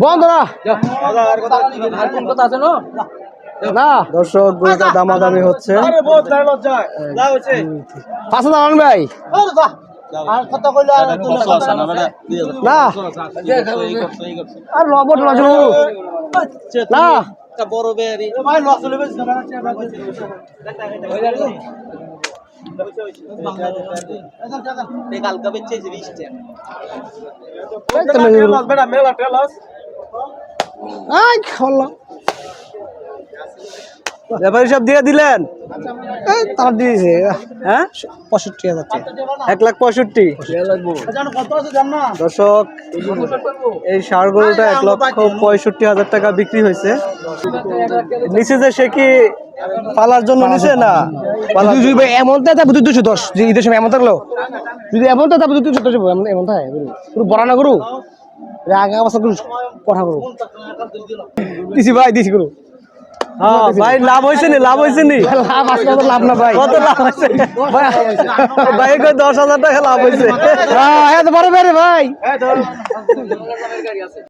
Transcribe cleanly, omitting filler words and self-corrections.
বন্ধ না না দর্শক গরুটা দামাদামি হচ্ছে 5,000 আন ভাই না আর রবট না বড় বেরি ভাই লস হলে বেশ কালকে বেচে 20 টাকা মেলা টেলাস আই খল্লা ব্যাপারী সব দিয়ে দিলেন তারা দিয়েছে হ্যাঁ 65,000 টাকা 1,65,000 দর্শক এই ষাঁড় গরুটা 1,65,000 টাকা বিক্রি হয়েছে নিচে যে সে কি পালার জন্য নিচে না এমন 210 যে ঈদের সময় এমন থাকলো যদি এমন তো 210 এমন থাকে পুরো বড় না গরু আগা বছর কথা করু দিছি ভাই দিছি গরু হ্যাঁ ভাই লাভ হয়েছে নি লাভ লাভ না ভাই কত লাভ হয়েছে ভাই 10,000 টাকা লাভ হয়েছে হ্যাঁ এত বড় বেরে ভাই